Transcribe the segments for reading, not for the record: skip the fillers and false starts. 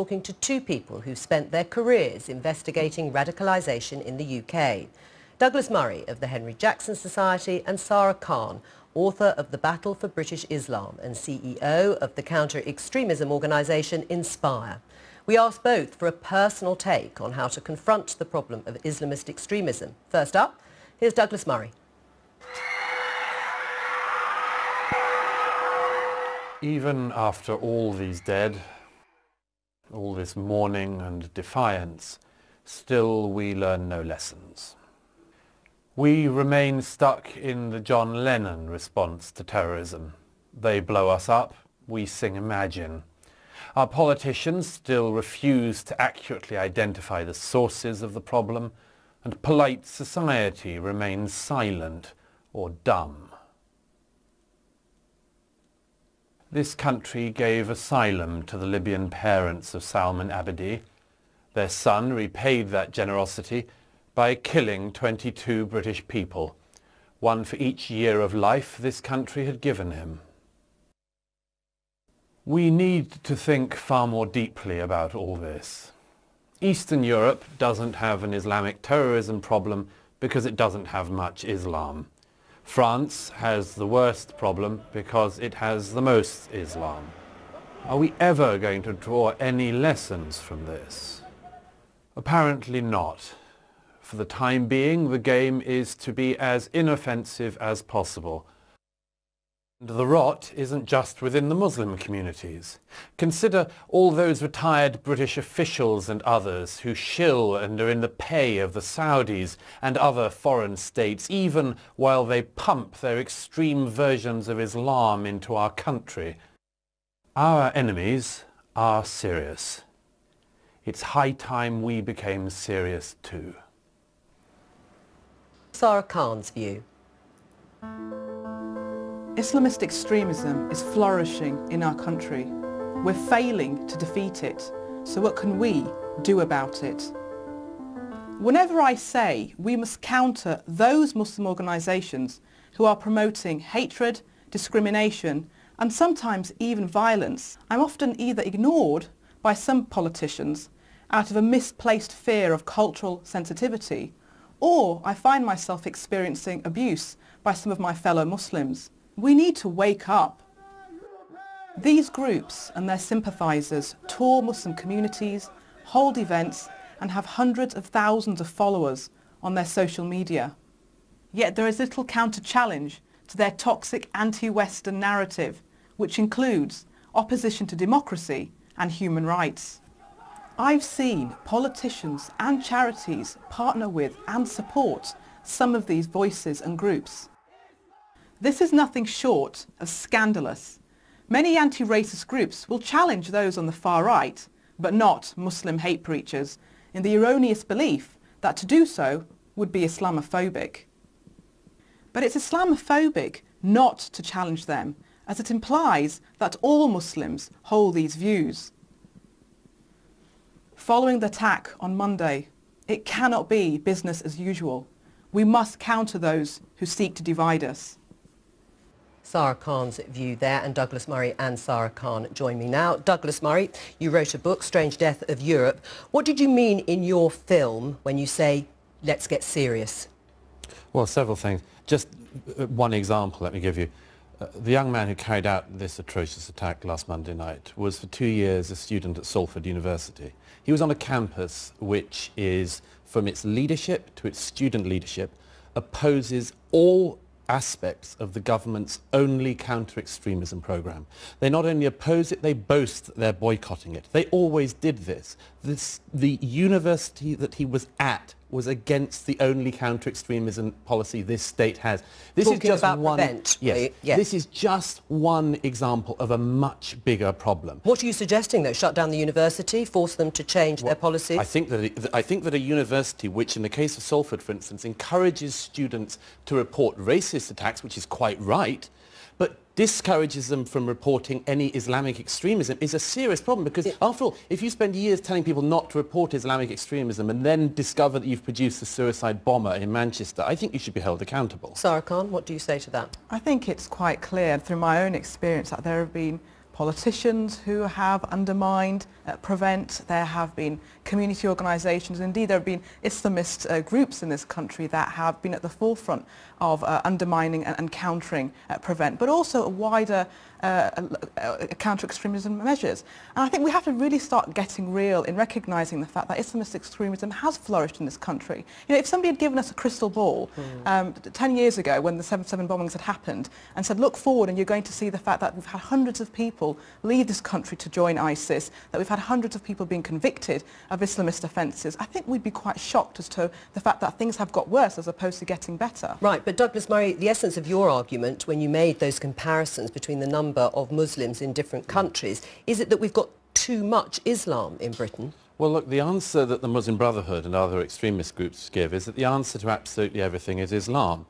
Talking to two people who spent their careers investigating radicalisation in the UK. Douglas Murray of the Henry Jackson Society and Sarah Khan, author of The Battle for British Islam and CEO of the counter-extremism organisation Inspire. We asked both for a personal take on how to confront the problem of Islamist extremism. First up, here's Douglas Murray. Even after all these dead, all this mourning and defiance, still we learn no lessons. We remain stuck in the John Lennon response to terrorism. They blow us up, we sing Imagine. Our politicians still refuse to accurately identify the sources of the problem, and polite society remains silent or dumb. This country gave asylum to the Libyan parents of Salman Abedi. Their son repaid that generosity by killing 22 British people, one for each year of life this country had given him. We need to think far more deeply about all this. Eastern Europe doesn't have an Islamic terrorism problem because it doesn't have much Islam. France has the worst problem because it has the most Islam. Are we ever going to draw any lessons from this? Apparently not. For the time being, the game is to be as inoffensive as possible. And the rot isn't just within the Muslim communities. Consider all those retired British officials and others who shill and are in the pay of the Saudis and other foreign states, even while they pump their extreme versions of Islam into our country. Our enemies are serious. It's high time we became serious too. Sarah Khan's view. Islamist extremism is flourishing in our country. We're failing to defeat it, so what can we do about it? Whenever I say we must counter those Muslim organisations who are promoting hatred, discrimination and sometimes even violence, I'm often either ignored by some politicians out of a misplaced fear of cultural sensitivity, or I find myself experiencing abuse by some of my fellow Muslims. We need to wake up. These groups and their sympathisers tour Muslim communities, hold events and have hundreds of thousands of followers on their social media. Yet there is little counter-challenge to their toxic anti-Western narrative, which includes opposition to democracy and human rights. I've seen politicians and charities partner with and support some of these voices and groups. This is nothing short of scandalous. Many anti-racist groups will challenge those on the far right, but not Muslim hate preachers, in the erroneous belief that to do so would be Islamophobic. But it's Islamophobic not to challenge them, as it implies that all Muslims hold these views. Following the attack on Monday, it cannot be business as usual. We must counter those who seek to divide us. Sarah Khan's view there, and Douglas Murray and Sarah Khan join me now. Douglas Murray, you wrote a book, Strange Death of Europe. What did you mean in your film when you say, let's get serious? Well, several things. Just one example, let me give you. The young man who carried out this atrocious attack last Monday night was for 2 years a student at Salford University. He was on a campus which is, from its leadership to its student leadership, opposes all aspects of the government's only counter-extremism programme. They not only oppose it, they boast that they're boycotting it. They always did this. The university that he was at was against the only counter-extremism policy this state has. This Talking is just about one. Prevent, yes, yes. This is just one example of a much bigger problem. What are you suggesting, though? Shut down the university, force them to change their policies? I think that a university which, in the case of Salford, for instance, encourages students to report racist attacks, which is quite right, but discourages them from reporting any Islamic extremism is a serious problem, because after all, if you spend years telling people not to report Islamic extremism and then discover that you've produced a suicide bomber in Manchester, I think you should be held accountable. Sarah Khan, what do you say to that? I think it's quite clear through my own experience that there have been politicians who have undermined Prevent. There have been community organisations. Indeed, there have been Islamist groups in this country that have been at the forefront of undermining and countering Prevent, but also a wider counter-extremism measures. And I think we have to really start getting real in recognising the fact that Islamist extremism has flourished in this country. You know, if somebody had given us a crystal ball 10 years ago when the 7/7 bombings had happened and said, look forward and you're going to see the fact that we've had hundreds of people leave this country to join ISIS, that we've had hundreds of people being convicted of Islamist offences, I think we'd be quite shocked as to the fact that things have got worse as opposed to getting better. Right, but Douglas Murray, the essence of your argument when you made those comparisons between the number of Muslims in different countries, is it that we've got too much Islam in Britain? Well, look, the answer that the Muslim Brotherhood and other extremist groups give is that the answer to absolutely everything is Islam.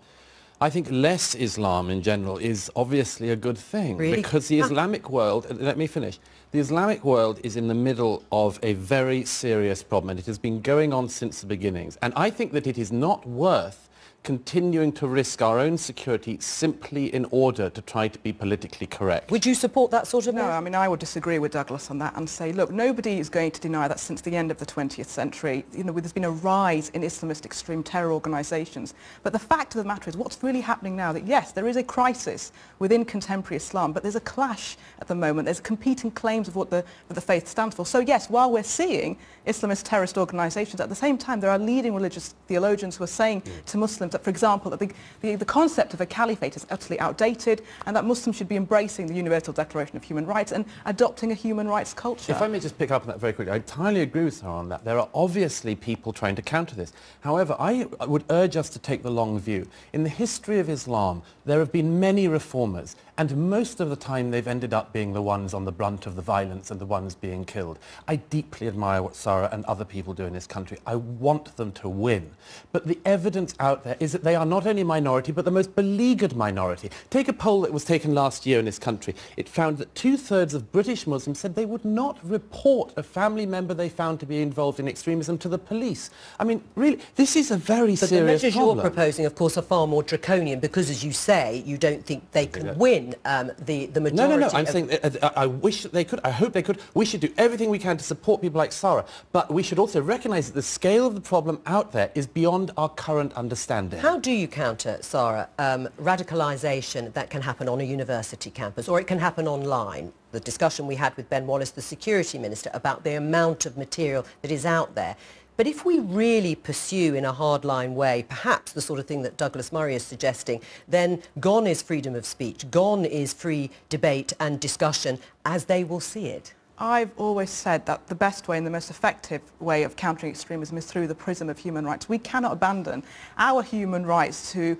I think less Islam in general is obviously a good thing. Really? Because the Islamic world, let me finish, the Islamic world is in the middle of a very serious problem, and it has been going on since the beginnings. And I think that it is not worth continuing to risk our own security simply in order to try to be politically correct. Would you support that sort of move? No, I mean, I would disagree with Douglas on that and say, look, nobody is going to deny that since the end of the 20th century, you know, there's been a rise in Islamist extreme terror organisations. But the fact of the matter is what's really happening now, that yes, there is a crisis within contemporary Islam, but there's a clash at the moment. There's competing claims of what the faith stands for. So yes, while we're seeing Islamist terrorist organisations, at the same time there are leading religious theologians who are saying to Muslims that, for example, that the concept of a caliphate is utterly outdated and that Muslims should be embracing the Universal Declaration of Human Rights and adopting a human rights culture. If I may just pick up on that very quickly, I entirely agree with her on that. There are obviously people trying to counter this. However, I would urge us to take the long view. In the history of Islam, there have been many reformers, and most of the time they've ended up being the ones on the brunt of the violence and the ones being killed. I deeply admire what Sarah and other people do in this country. I want them to win. But the evidence out there is that they are not only a minority, but the most beleaguered minority. Take a poll that was taken last year in this country. It found that 2/3 of British Muslims said they would not report a family member they found to be involved in extremism to the police. I mean, really, this is a very serious problem. But the measures you're proposing, of course, are far more draconian because, as you say, you don't think they can win the majority. No, I'm saying I wish that they could. I hope they could. We should do everything we can to support people like Sarah, but we should also recognise that the scale of the problem out there is beyond our current understanding. How do you counter, Sarah, radicalisation that can happen on a university campus, or it can happen online? The discussion we had with Ben Wallace, the security minister, about the amount of material that is out there. But if we really pursue in a hardline way, perhaps the sort of thing that Douglas Murray is suggesting, then gone is freedom of speech, gone is free debate and discussion as they will see it. I've always said that the best way and the most effective way of countering extremism is through the prism of human rights. We cannot abandon our human rights to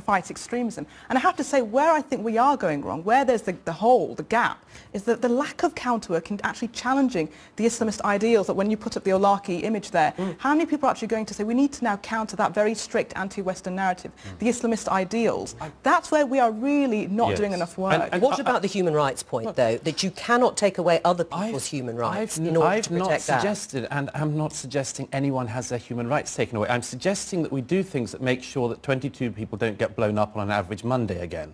fight extremism. And I have to say, where I think we are going wrong, where there's the hole, the gap, is that the lack of counterwork in actually challenging the Islamist ideals, that when you put up the Olaki image there, how many people are actually going to say we need to now counter that very strict anti-Western narrative, the Islamist ideals? That's where we are really not doing enough work. And what about the human rights point, though, that you cannot take away other people's human rights in order to protect that? I've not suggested, and I'm not suggesting anyone has their human rights taken away. I'm suggesting that we do things that make sure that 22 people don't get blown up on an average Monday again.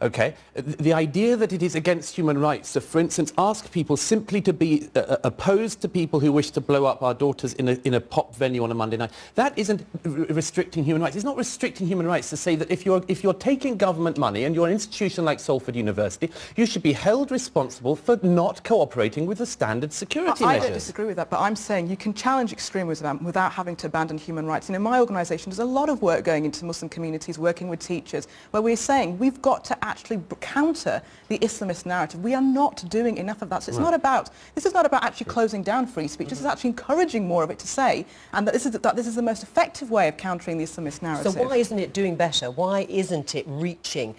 Okay? The idea that it is against human rights to, for instance, ask people simply to be opposed to people who wish to blow up our daughters in a pop venue on a Monday night, that isn't restricting human rights. It's not restricting human rights to say that if you're taking government money and you're an institution like Salford University, you should be held responsible for not cooperating with the standard security measures. I don't disagree with that, but I'm saying you can challenge extremism without having to abandon human rights. And in my organisation, there's a lot of work going into Muslim communities, working with teachers, where we're saying we've got to actually counter the Islamist narrative. We are not doing enough of that. So it's not about, this is not about actually closing down free speech. This is actually encouraging more of it to say, and that this is the most effective way of countering the Islamist narrative. So why isn't it doing better? Why isn't it reaching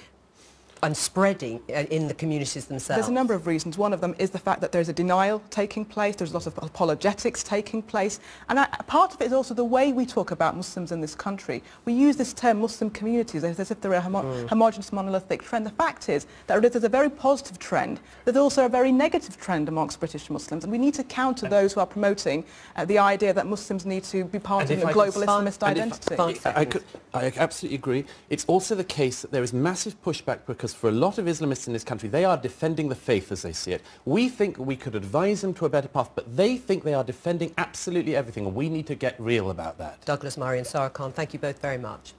and spreading in the communities themselves? There's a number of reasons. One of them is the fact that there's a denial taking place, there's lots of apologetics taking place, and part of it is also the way we talk about Muslims in this country. We use this term Muslim communities as if they're a homogenous monolithic trend. The fact is that there's a very positive trend, there's also a very negative trend amongst British Muslims, and we need to counter those who are promoting the idea that Muslims need to be part of a global Islamist identity. I absolutely agree. It's also the case that there is massive pushback because for a lot of Islamists in this country, they are defending the faith as they see it. We think we could advise them to a better path, but they think they are defending absolutely everything, and we need to get real about that. Douglas Murray and Sarah Khan, thank you both very much.